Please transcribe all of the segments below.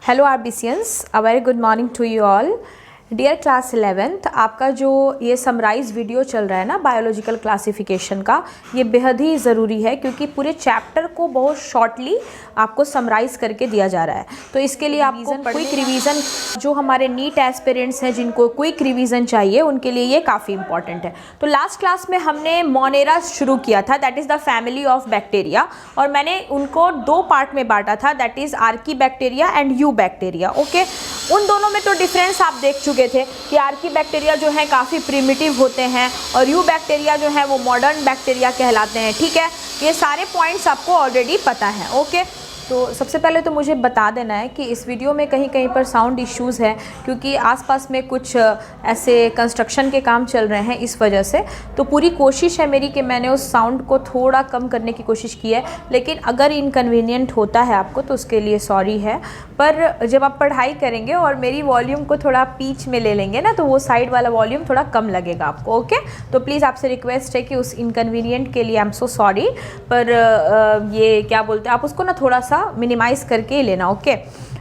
Hello आरबीसियंस, a very good morning to you all. Dear class 11th, आपका जो ये समराइज वीडियो चल रहा है ना बायोलॉजिकल क्लासिफिकेशन का, ये बेहद ही ज़रूरी है क्योंकि पूरे चैप्टर को बहुत शॉर्टली आपको समराइज़ करके दिया जा रहा है। तो इसके लिए आपको क्विक रिवीजन, जो हमारे नीट एस्पिरेंट्स हैं जिनको क्विक रिवीजन चाहिए, उनके लिए ये काफ़ी इंपॉर्टेंट है। तो लास्ट क्लास में हमने मोनेरा शुरू किया था, that is the family of bacteria, और मैंने उनको दो पार्ट में बांटा था, that is Archie bacteria and you bacteria. Okay, उन दोनों में तो डिफरेंस आप देख चुके थे कि आर्की बैक्टीरिया जो है काफ़ी प्रिमिटिव होते हैं और यू बैक्टीरिया जो है वो मॉडर्न बैक्टीरिया कहलाते हैं। ठीक है, ये सारे पॉइंट्स आपको ऑलरेडी पता है। ओके, तो सबसे पहले तो मुझे बता देना है कि इस वीडियो में कहीं कहीं पर साउंड इश्यूज़ है क्योंकि आसपास में कुछ ऐसे कंस्ट्रक्शन के काम चल रहे हैं, इस वजह से। तो पूरी कोशिश है मेरी कि मैंने उस साउंड को थोड़ा कम करने की कोशिश की है, लेकिन अगर इनकन्वीनियंट होता है आपको तो उसके लिए सॉरी है। पर जब आप पढ़ाई करेंगे और मेरी वॉल्यूम को थोड़ा पीच में ले लेंगे ना, तो वो साइड वाला वॉल्यूम थोड़ा कम लगेगा आपको। ओके, तो प्लीज़ आपसे रिक्वेस्ट है कि उस इनकन्वीनियंट के लिए आई एम सो सॉरी, पर ये क्या बोलते हैं, आप उसको ना थोड़ा सा मिनिमाइज करके लेना। ओके,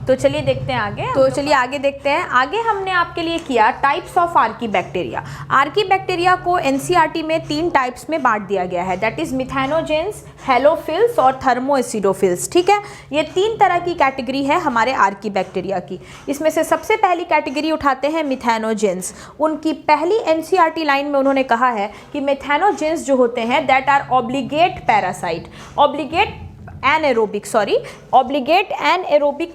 तो चलिए देखते हैं आगे। तो चलिए आगे देखते हैं। आगे हमने आपके लिए किया types of Archie bacteria. Archie bacteria को एनसीईआरटी में 3 टाइप्स में बांट दिया गया है, दैट इज मिथेनोजेंस, हेलोफिल्स और थर्मोएसिडोफिल्स। ठीक है, ये 3 तरह की कैटेगरी है हमारे आर्की बैक्टीरिया की। इसमें से सबसे पहली कैटेगरी उठाते हैं मिथेनोजेंस। उनकी पहली एनसीईआरटी लाइन में उन्होंने कहा है कि मिथेनोजेंस जो होते हैं that are obligate parasite. Obligate anaerobic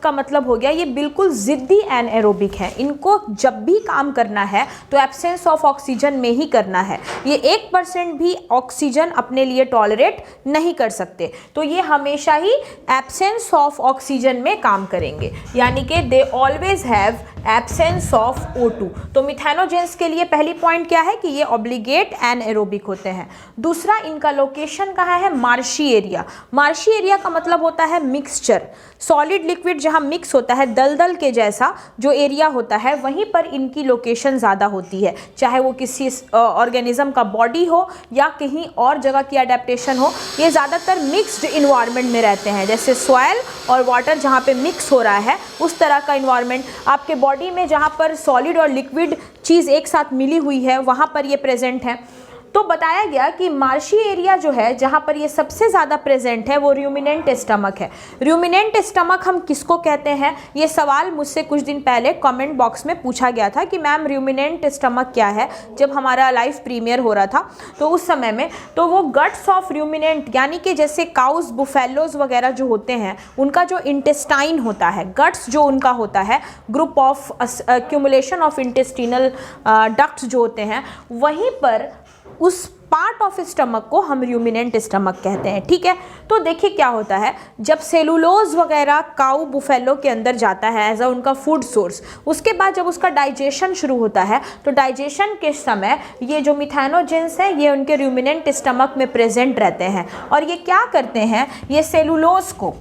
का मतलब हो गया ये बिल्कुल जिद्दी एनएरोबिक है। इनको जब भी काम करना है तो एब्सेंस ऑफ ऑक्सीजन में ही करना है। ये 1% भी ऑक्सीजन अपने लिए टॉलरेट नहीं कर सकते, तो ये हमेशा ही एब्सेंस ऑफ ऑक्सीजन में काम करेंगे, यानी कि they always have absence of O2। तो मिथेनोजेंस के लिए पहली पॉइंट क्या है कि ये ऑब्लिगेट एनएरोबिक होते हैं। दूसरा, इनका लोकेशन कहाँ है? Marshy area. मार्शी एरिया का मतलब होता है मिक्सचर, सॉलिड लिक्विड जहाँ मिक्स होता है, दलदल के जैसा जो एरिया होता है, वहीं पर इनकी लोकेशन ज़्यादा होती है। चाहे वो किसी ऑर्गेनिज्म का बॉडी हो या कहीं और जगह की अडेप्टेशन हो, ये ज़्यादातर मिक्स्ड इन्वायरमेंट में रहते हैं। जैसे सॉयल और वाटर जहाँ पे मिक्स हो रहा है, उस तरह का इन्वायरमेंट आपके बॉडी में जहाँ पर सॉलिड और लिक्विड चीज़ एक साथ मिली हुई है, वहाँ पर ये प्रेजेंट है। तो बताया गया कि मार्शी एरिया जो है जहाँ पर ये सबसे ज़्यादा प्रेजेंट है वो रूमिनेंट स्टमक है। रूमिनेंट स्टमक हम किसको कहते हैं? ये सवाल मुझसे कुछ दिन पहले कमेंट बॉक्स में पूछा गया था कि मैम रूमिनेंट स्टमक क्या है, जब हमारा लाइव प्रीमियर हो रहा था तो उस समय में। तो वो गट्स ऑफ रूमिनेंट, यानी कि जैसे काउस, बुफेलोज वगैरह जो होते हैं, उनका जो इंटेस्टाइन होता है, गट्स जो उनका होता है, group of accumulation of intestinal ducts जो होते हैं, वहीं पर उस पार्ट ऑफ स्टमक को हम रूमिनेंट स्टमक कहते हैं। ठीक है, तो देखिए क्या होता है, जब सेलुलोज वगैरह काऊ बुफेलो के अंदर जाता है एज अ उनका फूड सोर्स, उसके बाद जब उसका डाइजेशन शुरू होता है तो डाइजेशन के समय ये जो मिथेनोजेंस हैं ये उनके रूमिनेंट स्टमक में प्रेजेंट रहते हैं। और ये क्या करते हैं, ये सेलुलोज को,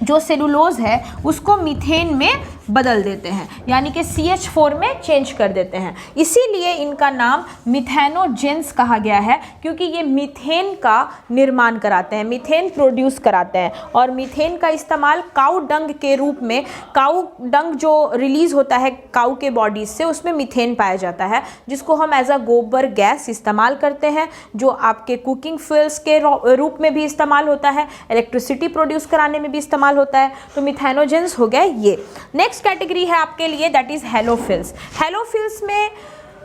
जो सेलुलोज है उसको मीथेन में बदल देते हैं, यानी कि CH4 में चेंज कर देते हैं। इसीलिए इनका नाम मिथेनोजेंस कहा गया है, क्योंकि ये मीथेन का निर्माण कराते हैं, मीथेन प्रोड्यूस कराते हैं। और मीथेन का इस्तेमाल काऊ डंग के रूप में, काऊ डंग जो रिलीज होता है काऊ के बॉडी से, उसमें मीथेन पाया जाता है, जिसको हम एज अ गोबर गैस इस्तेमाल करते हैं, जो आपके कुकिंग फ्यूल्स के रूप में भी इस्तेमाल होता है, इलेक्ट्रिसिटी प्रोड्यूस कराने में भी इस्तेमाल होता है। तो मिथेनोजेंस हो गया ये। नेक्स्ट कैटेगरी है आपके लिए, दैट इज हेलोफिल्स। हेलोफिल्स में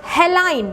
हेलाइन,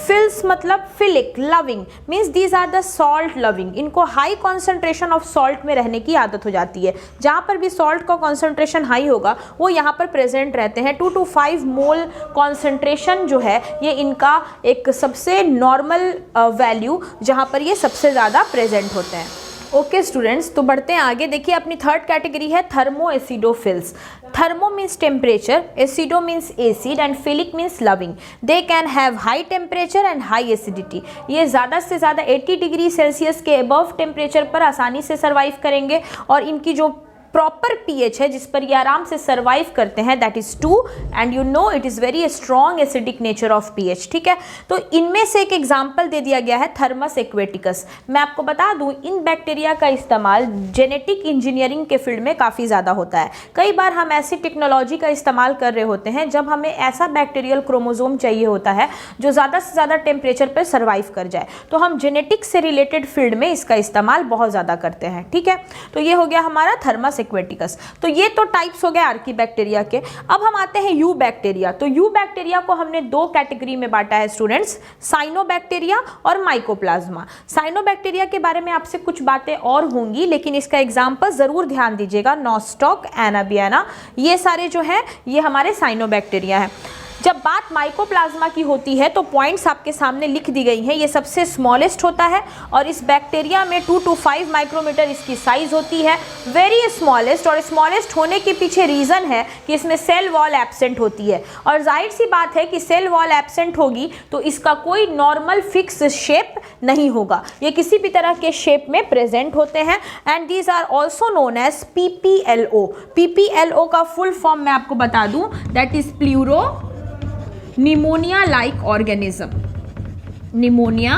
फिल्स मतलब philic, loving, means these are the salt loving. इनको हाई कॉन्सेंट्रेशन ऑफ सॉल्ट में रहने की आदत हो जाती है। जहाँ पर भी सॉल्ट का कॉन्सेंट्रेशन हाई होगा वो यहाँ पर प्रेजेंट रहते हैं। 2 to 5 मोल कॉन्सेंट्रेशन जो है ये इनका एक सबसे नॉर्मल वैल्यू, जहाँ पर ये सबसे ज़्यादा प्रेजेंट होते हैं। ओके स्टूडेंट्स, तो बढ़ते हैं आगे। देखिए अपनी थर्ड कैटेगरी है thermoacidophiles. Thermo means temperature, acido means acid and philic means loving. They can have high temperature and high acidity. ये ज़्यादा से ज़्यादा 80 डिग्री सेल्सियस के अबव टेम्परेचर पर आसानी से सर्वाइव करेंगे और इनकी जो प्रॉपर पीएच है जिस पर ये आराम से सर्वाइव करते हैं, that is 2, and you know it is very strong acidic nature of pH. ठीक है, तो इनमें से एक एग्जांपल दे दिया गया है थर्मस एक्वेटिकस। मैं आपको बता दूं इन बैक्टीरिया का इस्तेमाल जेनेटिक इंजीनियरिंग के फील्ड में काफ़ी ज़्यादा होता है। कई बार हम ऐसी टेक्नोलॉजी का इस्तेमाल कर रहे होते हैं जब हमें ऐसा बैक्टीरियल क्रोमोसोम चाहिए होता है जो ज़्यादा से ज़्यादा टेम्परेचर पर सर्वाइव कर जाए, तो हम जेनेटिक्स से रिलेटेड फील्ड में इसका इस्तेमाल बहुत ज़्यादा करते हैं। ठीक है, तो ये हो गया हमारा थर्मस एक्वेटिकस। तो ये तो टाइप्स हो गए आर्कीबैक्टीरिया के। अब हम आते हैं यू बैक्टीरिया। तो यू बैक्टीरिया को हमने दो कैटेगरी में बांटा है स्टूडेंट्स, साइनोबैक्टीरिया और माइकोप्लाज्मा। साइनोबैक्टीरिया के बारे में आपसे कुछ बातें और होंगी, लेकिन इसका एग्जाम्पल जरूर ध्यान दीजिएगा, नॉस्टॉक, एनाबियाना, ये सारे जो हैं ये हमारे साइनोबैक्टीरिया हैं। जब बात माइकोप्लाज्मा की होती है तो पॉइंट्स आपके सामने लिख दी गई हैं। ये सबसे स्मॉलेस्ट होता है और इस बैक्टीरिया में 2 to 5 माइक्रोमीटर इसकी साइज होती है, वेरी स्मॉलेस्ट। और स्मॉलेस्ट होने के पीछे रीज़न है कि इसमें सेल वॉल एब्सेंट होती है, और जाहिर सी बात है कि सेल वॉल एब्सेंट होगी तो इसका कोई नॉर्मल फिक्स शेप नहीं होगा, ये किसी भी तरह के शेप में प्रेजेंट होते हैं। And these are also known as PPLO। PPLO का फुल फॉर्म मैं आपको बता दूं, that is pleuropneumonia like organism. Pneumonia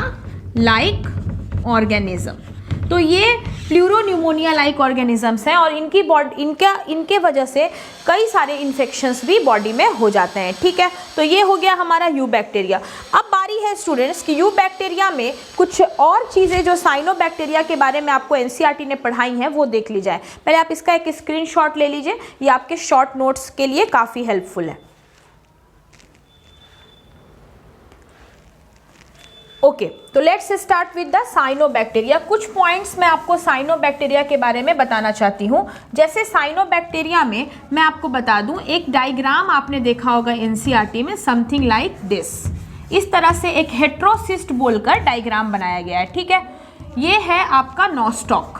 like organism, तो ये प्लूरोन्यूमोनिया लाइक ऑर्गेनिजम्स हैं और इनके वजह से कई सारे इन्फेक्शंस भी बॉडी में हो जाते हैं। ठीक है, तो ये हो गया हमारा यू बैक्टीरिया। अब बारी है स्टूडेंट्स कि यू बैक्टीरिया में कुछ और चीज़ें जो साइनोबैक्टीरिया के बारे में आपको एनसीईआरटी ने पढ़ाई हैं वो देख ली जाए। पहले आप इसका एक स्क्रीनशॉट ले लीजिए, ये आपके शॉर्ट नोट्स के लिए काफ़ी हेल्पफुल है। ओके, तो let's start with the cyanobacteria. कुछ पॉइंट्स मैं आपको साइनोबैक्टीरिया के बारे में बताना चाहती हूँ। जैसे साइनोबैक्टीरिया में मैं आपको बता दूँ, एक डायग्राम आपने देखा होगा एनसीईआरटी में, समथिंग लाइक दिस। इस तरह से एक हेट्रोसिस्ट बोलकर डायग्राम बनाया गया है। ठीक है, ये है आपका नॉस्टॉक।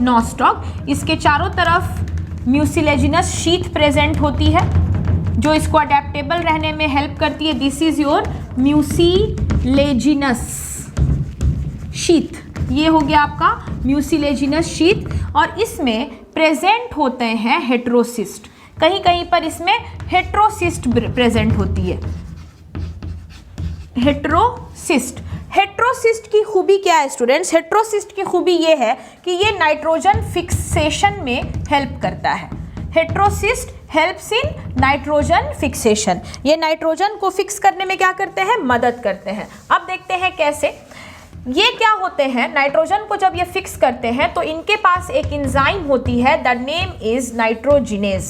नॉस्टॉक, इसके चारों तरफ म्यूसिलेजिनस शीथ प्रेजेंट होती है जो इसको अडेप्टेबल रहने में हेल्प करती है। This is your mucilaginous sheath, ये हो गया आपका म्यूसिलेजिनस शीथ, और इसमें प्रेजेंट होते हैं हेट्रोसिस्ट। कहीं कहीं पर इसमें हेट्रोसिस्ट प्रेजेंट होती है। हेट्रोसिस्ट, हेट्रोसिस्ट की खूबी क्या है स्टूडेंट्स? हेट्रोसिस्ट की खूबी ये है कि ये नाइट्रोजन फिक्सेशन में हेल्प करता है। Heterocyst helps in nitrogen fixation, ये नाइट्रोजन को फिक्स करने में क्या करते हैं? मदद करते हैं। अब देखते हैं कैसे। ये क्या होते हैं, नाइट्रोजन को जब ये फिक्स करते हैं तो इनके पास एक एंजाइम होती है, द नेम इज नाइट्रोजिनेज।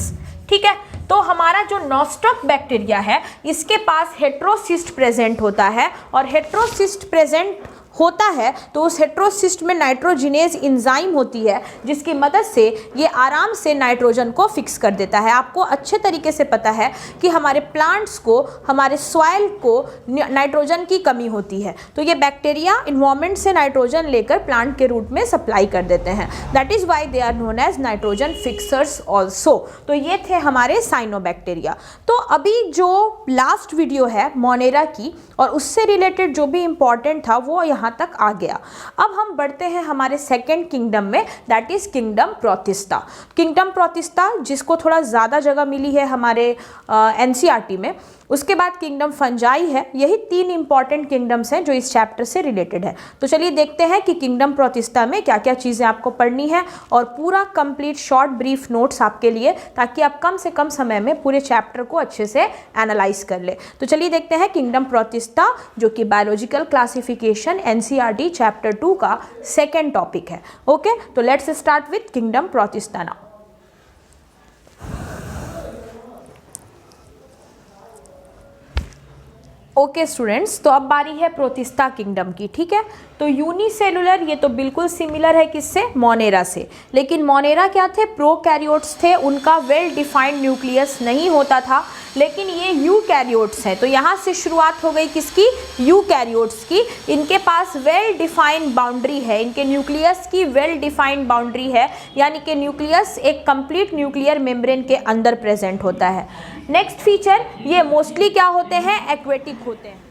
ठीक है, तो हमारा जो नॉस्टॉक बैक्टीरिया है इसके पास हेट्रोसिस्ट प्रेजेंट होता है, और हेट्रोसिस्ट प्रेजेंट होता है तो उस हेट्रोसिस्ट में नाइट्रोजिनेज एंजाइम होती है जिसकी मदद से ये आराम से नाइट्रोजन को फिक्स कर देता है। आपको अच्छे तरीके से पता है कि हमारे प्लांट्स को, हमारे सॉइल को नाइट्रोजन की कमी होती है, तो ये बैक्टीरिया इन्वायरमेंट से नाइट्रोजन लेकर प्लांट के रूट में सप्लाई कर देते हैं। That is why they are known as nitrogen fixers also. तो ये थे हमारे साइनोबैक्टीरिया। तो अभी जो लास्ट वीडियो है मोनेरा की और उससे रिलेटेड जो भी इंपॉर्टेंट था वो यहाँ तक आ गया। अब हम बढ़ते हैं हमारे सेकेंड किंगडम में, that is kingdom protista. Kingdom protista जिसको थोड़ा ज़्यादा जगह मिली है हमारे एनसीईआरटी में। उसके बाद किंगडम फंजाई है। यही तीन इंपॉर्टेंट किंगडम्स हैं जो इस चैप्टर से रिलेटेड है। तो चलिए देखते हैं कि किंगडम प्रोटिस्टा में क्या क्या चीज़ें आपको पढ़नी है, और पूरा कंप्लीट शॉर्ट ब्रीफ नोट्स आपके लिए, ताकि आप कम से कम समय में पूरे चैप्टर को अच्छे से एनालाइज कर ले। तो चलिए देखते हैं किंगडम प्रोटिस्टा, जो कि बायोलॉजिकल क्लासिफिकेशन एनसीईआरटी चैप्टर 2 का सेकेंड टॉपिक है। ओके, तो let's start with kingdom protista now. Okay students, तो अब बारी है प्रोटिस्टा किंगडम की। ठीक है, तो यूनिसेलुलर, ये तो बिल्कुल सिमिलर है किससे? मोनेरा से। लेकिन मोनेरा क्या थे? प्रोकैरियोट्स थे, उनका वेल डिफाइंड न्यूक्लियस नहीं होता था। लेकिन ये यूकैरियोट्स हैं, तो यहाँ से शुरुआत हो गई किसकी? यूकैरियोट्स की। इनके पास वेल डिफाइंड बाउंड्री है, इनके न्यूक्लियस की वेल डिफाइंड बाउंड्री है, यानी कि न्यूक्लियस एक कंप्लीट न्यूक्लियर मेम्ब्रेन के अंदर प्रेजेंट होता है। नेक्स्ट फीचर, ये मोस्टली क्या होते हैं? एक्वेटिक होते हैं।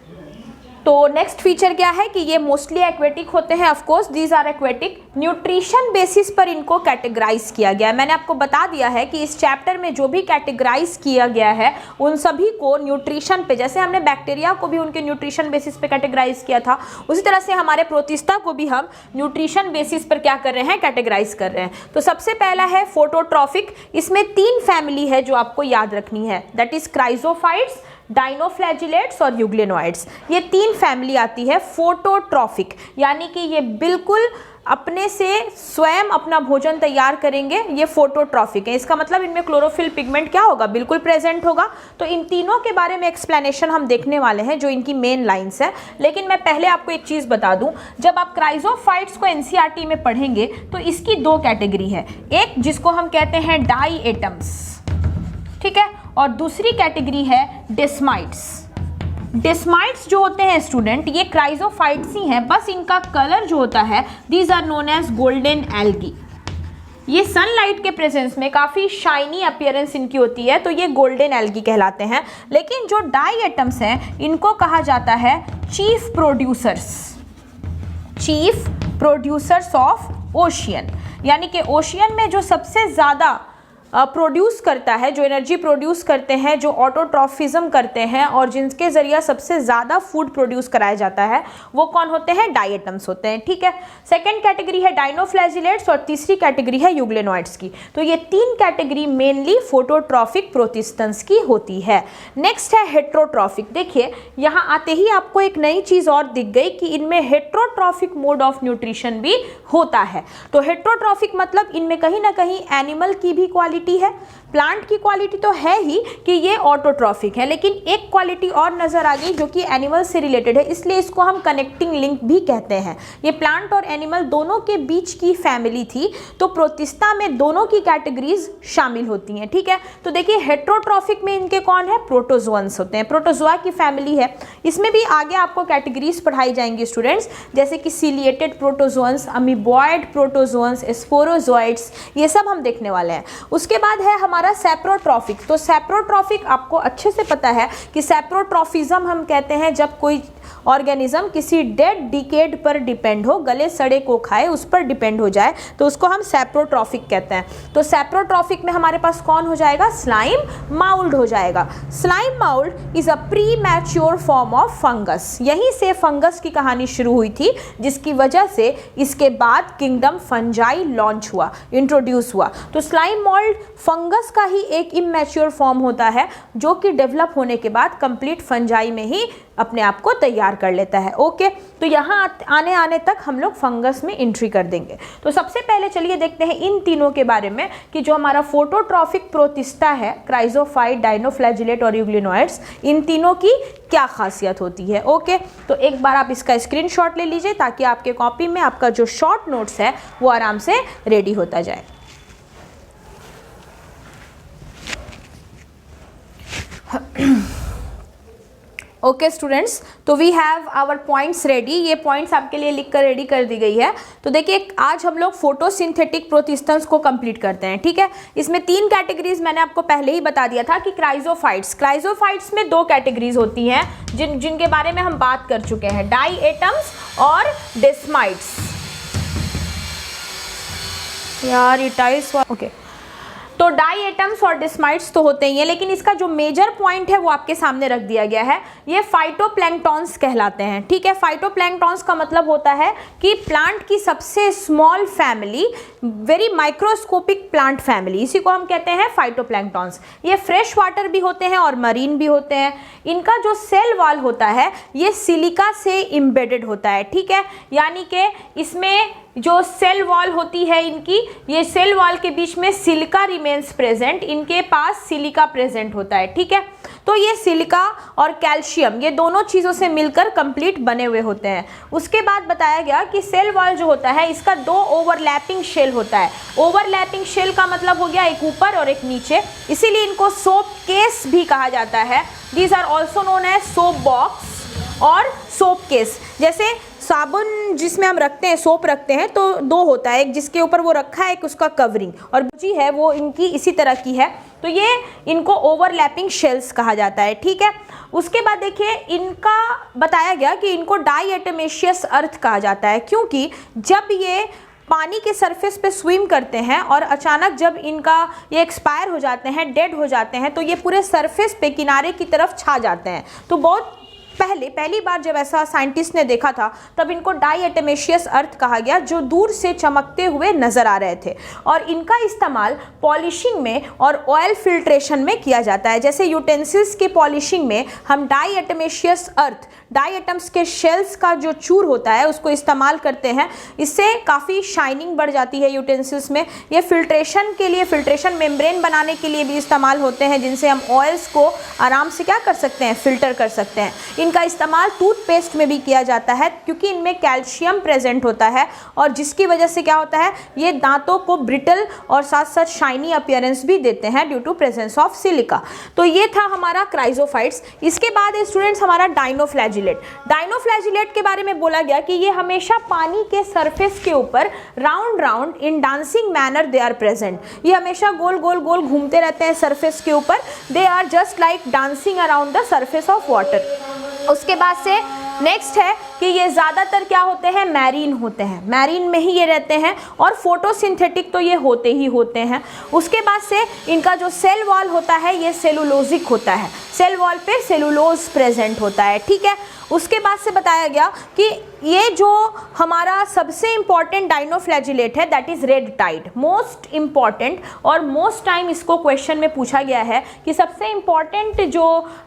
तो नेक्स्ट फीचर क्या है कि ये मोस्टली एक्वेटिक होते हैं, of course these are aquatic. Nutrition basis पर इनको कैटेगराइज किया गया है। मैंने आपको बता दिया है कि इस चैप्टर में जो भी कैटेगराइज किया गया है उन सभी को न्यूट्रिशन पे, जैसे हमने बैक्टीरिया को भी उनके न्यूट्रिशन बेसिस पे कैटेगराइज किया था, उसी तरह से हमारे प्रोटिस्टा को भी हम न्यूट्रिशन बेसिस पर क्या कर रहे हैं, कैटेगराइज कर रहे हैं। तो सबसे पहला है फोटोट्रॉफिक। इसमें 3 फैमिली है जो आपको याद रखनी है, दैट इज क्राइजोफाइट्स, डाइनोफ्लैजिलेट्स और यूग्लेनोइड्स। ये 3 फैमिली आती है फोटोट्रॉफिक, यानी कि ये बिल्कुल अपने से स्वयं अपना भोजन तैयार करेंगे, ये फोटोट्रॉफिक है। इसका मतलब इनमें क्लोरोफिल पिगमेंट क्या होगा, बिल्कुल प्रेजेंट होगा। तो इन तीनों के बारे में एक्सप्लेनेशन हम देखने वाले हैं, जो इनकी मेन लाइंस है। लेकिन मैं पहले आपको एक चीज़ बता दूं, जब आप क्राइजोफाइट्स को एनसीईआरटी में पढ़ेंगे तो इसकी 2 कैटेगरी है, एक जिसको हम कहते हैं डाई एटम्स, ठीक है, और दूसरी कैटेगरी है डेस्माइट्स। डेस्माइट्स जो होते हैं स्टूडेंट, ये क्राइजोफाइट्स ही हैं, बस इनका कलर जो होता है these are known as golden algae. ये सनलाइट के प्रेजेंस में काफ़ी शाइनी अपीयरेंस इनकी होती है, तो ये गोल्डन एल्गी कहलाते हैं। लेकिन जो डाई एटम्स हैं इनको कहा जाता है चीफ प्रोड्यूसर्स ऑफ ओशियन, यानी कि ओशियन में जो सबसे ज़्यादा प्रोड्यूस करता है, जो एनर्जी प्रोड्यूस करते हैं, जो ऑटोट्रॉफिज्म करते हैं और जिनके ज़रिए सबसे ज़्यादा फूड प्रोड्यूस कराया जाता है, वो कौन होते हैं, डाई एटम्स होते हैं, ठीक है। सेकंड कैटेगरी है डाइनोफ्लैजिलेट्स और तीसरी कैटेगरी है यूग्लेनोइड्स की। तो ये 3 कैटेगरी मेनली फोटोट्रॉफिक प्रोटिस्टेंस की होती है। नेक्स्ट है हेट्रोट्रॉफिक। देखिए यहाँ आते ही आपको एक नई चीज़ और दिख गई कि इनमें हेट्रोट्रॉफिक मोड ऑफ न्यूट्रिशन भी होता है। तो हेट्रोट्रॉफिक मतलब इनमें कहीं ना कहीं एनिमल की भी क्वालिटी है, प्लांट की क्वालिटी तो है ही कि ये ऑटोट्रॉफिक है, लेकिन एक क्वालिटी और नजर आ गई जो कि एनिमल से रिलेटेड है, इसलिए इसको हम कनेक्टिंग लिंक भी कहते हैं। ये प्लांट और एनिमल दोनों के बीच की फैमिली थी, तो प्रोटिस्टा में दोनों की कैटेगरीज शामिल होती हैं, ठीक है। तो देखिए हेट्रोट्रॉफिक में इनके कौन है, प्रोटोजोअन्स होते हैं, प्रोटोजोआ की फैमिली है। इसमें भी आगे आपको कैटेगरीज पढ़ाई जाएंगी स्टूडेंट्स, जैसे कि ciliated protozoans, amoeboid protozoans, sporozoites, ये सब हम देखने वाले हैं। उसके बाद है हमारा सैप्रोट्रॉफिक। तो सैप्रोट्रॉफिक आपको अच्छे से पता है कि सैप्रोट्रॉफिज्म हम कहते हैं जब कोई ऑर्गेनिज्म किसी डेड डिकेड पर डिपेंड हो, गले सड़े को खाए, उस पर डिपेंड हो जाए, तो उसको हम सैप्रोट्रॉफिक कहते हैं। तो सैप्रोट्रॉफिक में हमारे पास कौन हो जाएगा, स्लाइम माउल्ड हो जाएगा। Slime mould is a pre mature form of fungus. यहीं से फंगस की कहानी शुरू हुई थी, जिसकी वजह से इसके बाद किंगडम फंजाई लॉन्च हुआ, इंट्रोड्यूस हुआ। तो स्लाइम माउल्ड फंगस का ही एक इमैच्योर फॉर्म होता है, जो कि डेवलप होने के बाद कंप्लीट फंजाई में ही अपने आप को तैयार कर लेता है। ओके, तो यहाँ आने तक हम लोग फंगस में एंट्री कर देंगे। तो सबसे पहले चलिए देखते हैं इन तीनों के बारे में कि जो हमारा फोटोट्रॉफिक प्रोटिस्टा है, क्राइजोफाइट, डाइनोफ्लैजिलेट और यूग्लेनोइड्स, इन तीनों की क्या खासियत होती है। ओके, तो एक बार आप इसका स्क्रीनशॉट ले लीजिए ताकि आपके कॉपी में आपका जो शॉर्ट नोट्स है वो आराम से रेडी होता जाए। ओके स्टूडेंट्स, तो we have our points ready. ये पॉइंट्स आपके लिए लिख कर रेडी कर दी गई है। तो देखिए आज हम लोग फोटोसिंथेटिक प्रोटिस्टेंस को कंप्लीट करते हैं, ठीक है। इसमें 3 कैटेगरीज मैंने आपको पहले ही बता दिया था कि क्राइजोफाइट्स में 2 कैटेगरीज होती हैं जिनके बारे में हम बात कर चुके हैं, डाई एटम्स और डेस्माइट्स। यार ये टाइल्स, ओके। तो डाई एटम्स और डेस्माइट्स तो होते ही हैं, लेकिन इसका जो मेजर पॉइंट है वो आपके सामने रख दिया गया है। ये फाइटोप्लैंक्टॉन्स कहलाते हैं, ठीक है। फाइटोप्लैंक्टॉन्स का मतलब होता है कि प्लांट की सबसे small family, very microscopic plant family, इसी को हम कहते हैं फाइटोप्लैंक्टॉन्स। ये फ्रेश वाटर भी होते हैं और मरीन भी होते हैं। इनका जो सेल वॉल होता है ये सिलिका से इम्बेडेड होता है, ठीक है। यानी कि इसमें जो सेल वॉल होती है इनकी, ये सेल वॉल के बीच में सिलिका रिमेन्स प्रेजेंट, इनके पास सिलिका प्रेजेंट होता है, ठीक है। तो ये सिलिका और कैल्शियम, ये दोनों चीज़ों से मिलकर कंप्लीट बने हुए होते हैं। उसके बाद बताया गया कि सेल वॉल जो होता है इसका 2 ओवरलैपिंग शेल होता है। ओवरलैपिंग शेल का मतलब हो गया एक ऊपर और एक नीचे, इसीलिए इनको सोप केस भी कहा जाता है। These are also known as soap box और सोप केस, जैसे साबुन जिसमें हम रखते हैं, सोप रखते हैं तो दो होता है, एक जिसके ऊपर वो रखा है, एक उसका कवरिंग, और जी है वो इनकी इसी तरह की है, तो ये इनको ओवरलैपिंग शेल्स कहा जाता है, ठीक है। उसके बाद देखिए इनका बताया गया कि इनको डायएटमेशियस अर्थ कहा जाता है, क्योंकि जब ये पानी के सरफेस पे स्विम करते हैं और अचानक जब इनका ये एक्सपायर हो जाते हैं, डेड हो जाते हैं, तो ये पूरे सरफेस पे किनारे की तरफ छा जाते हैं। तो बहुत पहली बार जब ऐसा साइंटिस्ट ने देखा था तब इनको डायएटमेशियस अर्थ कहा गया, जो दूर से चमकते हुए नजर आ रहे थे। और इनका इस्तेमाल पॉलिशिंग में और ऑयल फिल्ट्रेशन में किया जाता है। जैसे यूटेंसिल्स की पॉलिशिंग में हम डायएटमेशियस अर्थ, डायएटम्स के शेल्स का जो चूर होता है उसको इस्तेमाल करते हैं, इससे काफ़ी शाइनिंग बढ़ जाती है यूटेंसिल्स में। ये फिल्ट्रेशन के लिए, फिल्ट्रेशन मेम्ब्रेन बनाने के लिए भी इस्तेमाल होते हैं, जिनसे हम ऑयल्स को आराम से क्या कर सकते हैं, फिल्टर कर सकते हैं। इनका इस्तेमाल टूथपेस्ट में भी किया जाता है, क्योंकि इनमें कैल्शियम प्रेजेंट होता है और जिसकी वजह से क्या होता है, ये दांतों को ब्रिटल और साथ साथ शाइनी अपीयरेंस भी देते हैं due to presence of silica. तो ये था हमारा क्राइजोफाइट्स। इसके बाद स्टूडेंट्स हमारा डायनोफ्लैजिलेट। डायनोफ्लैजिलेट के बारे में बोला गया कि ये हमेशा पानी के सरफेस के ऊपर round in dancing manner they are present. ये हमेशा गोल गोल गोल घूमते रहते हैं सरफेस के ऊपर, they are just like dancing around the surface of water. उसके बाद से नेक्स्ट है कि ये ज़्यादातर क्या होते हैं, मैरीन होते हैं, मैरीन में ही ये रहते हैं, और फोटोसिंथेटिक तो ये होते ही होते हैं। उसके बाद से इनका जो सेल वॉल होता है ये सेलुलोजिक होता है, सेल वॉल पे सेलुलोज प्रेजेंट होता है, ठीक है। उसके बाद से बताया गया कि ये जो हमारा सबसे इम्पॉर्टेंट डायनोफ्लैजिलेट है that is red tide, most important, और मोस्ट टाइम इसको क्वेश्चन में पूछा गया है कि सबसे इम्पॉर्टेंट जो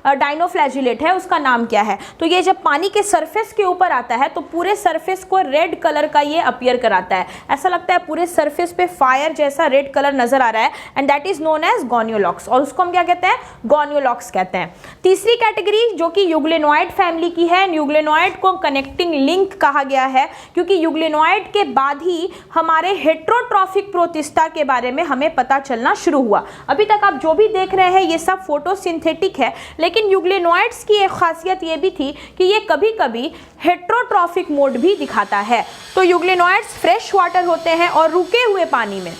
डायनोफ्लैजिलेट है उसका नाम क्या है। तो ये जब पानी के सरफेस के ऊपर आता है तो पूरे सरफेस को रेड कलर का ये अपीयर कराता है, ऐसा लगता है पूरे सरफेस पे फायर जैसा रेड कलर नजर आ रहा है, and that is known as Gonyaulax, और उसको हम क्या कहते हैं, गोनियोलॉक्स कहते हैं। तीसरी कैटेगरी जो कि यूग्लेनॉइड फैमिली की है, यूग्लेनॉइड को कनेक्टिंग लिंक कहा गया है, क्योंकि यूग्लेनॉइड के बाद ही हमारे हेट्रोट्रॉफिक प्रोटिस्टा के बारे में हमें पता चलना शुरू हुआ। अभी तक आप जो भी देख रहे हैं ये सब फोटोसिंथेटिक है, लेकिन यूग्लेनॉइड्स की एक खासियत ये भी थी कि ये कभी कभी हेट्रोट्रॉफिक मोड भी दिखाता है। तो यूग्लेनॉइड्स फ्रेश वाटर होते हैं और रुके हुए पानी में,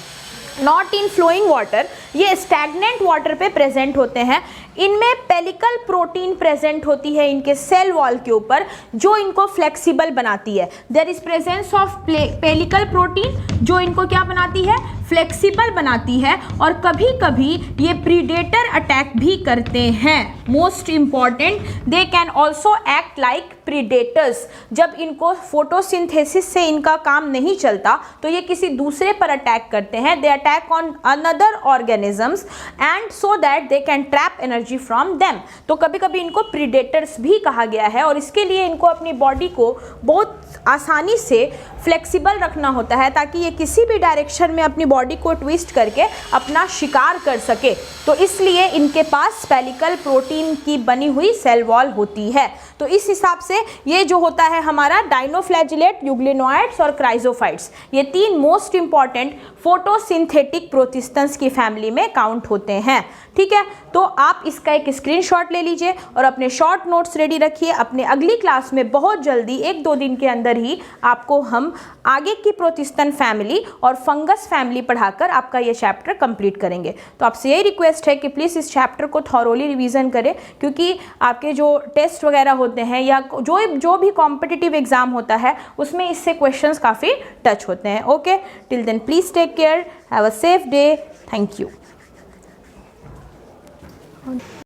नॉट इन फ्लोइंग वाटर, ये स्टैग्नेंट वाटर पे प्रेजेंट होते हैं। इनमें पेलिकल प्रोटीन प्रेजेंट होती है इनके सेल वॉल के ऊपर, जो इनको फ्लेक्सिबल बनाती है। There is presence of pellicle protein जो इनको क्या बनाती है, फ्लेक्सिबल बनाती है, और कभी कभी ये प्रीडेटर अटैक भी करते हैं। Most important, they can also act like predators. जब इनको फोटोसिंथेसिस से इनका काम नहीं चलता तो ये किसी दूसरे पर अटैक करते हैं, they attack on another organisms and so that they can trap energy from them. तो कभी कभी इनको प्रीडेटर्स भी कहा गया है, और इसके लिए इनको अपनी बॉडी को बहुत आसानी से फ्लेक्सिबल रखना होता है ताकि ये किसी भी डायरेक्शन में अपनी बॉडी को ट्विस्ट करके अपना शिकार कर सके। तो इसलिए इनके पास पेलिकल प्रोटीन की बनी हुई सेल वॉल होती है। तो इस हिसाब से ये जो होता है हमारा डायनोफ्लैजिलेट, यूग्लेनॉइड्स और क्राइजोफाइट्स, ये तीन मोस्ट इंपॉर्टेंट फोटोसिंथेटिक प्रोटिस्टन्स की फैमिली में काउंट होते हैं, ठीक है। तो आप इसका एक स्क्रीनशॉट ले लीजिए और अपने शॉर्ट नोट्स रेडी रखिए। अपने अगली क्लास में बहुत जल्दी 1-2 दिन के अंदर ही आपको हम आगे की प्रोटिस्टन फैमिली और फंगस फैमिली पढ़ाकर आपका ये चैप्टर कंप्लीट करेंगे। तो आपसे यही रिक्वेस्ट है कि प्लीज़ इस चैप्टर को थॉरोली रिवीजन करें, क्योंकि आपके जो टेस्ट वगैरह होते हैं या जो भी कॉम्पिटिटिव एग्जाम होता है उसमें इससे क्वेश्चंस काफ़ी टच होते हैं। Okay, till then please take care, have a safe day, thank you.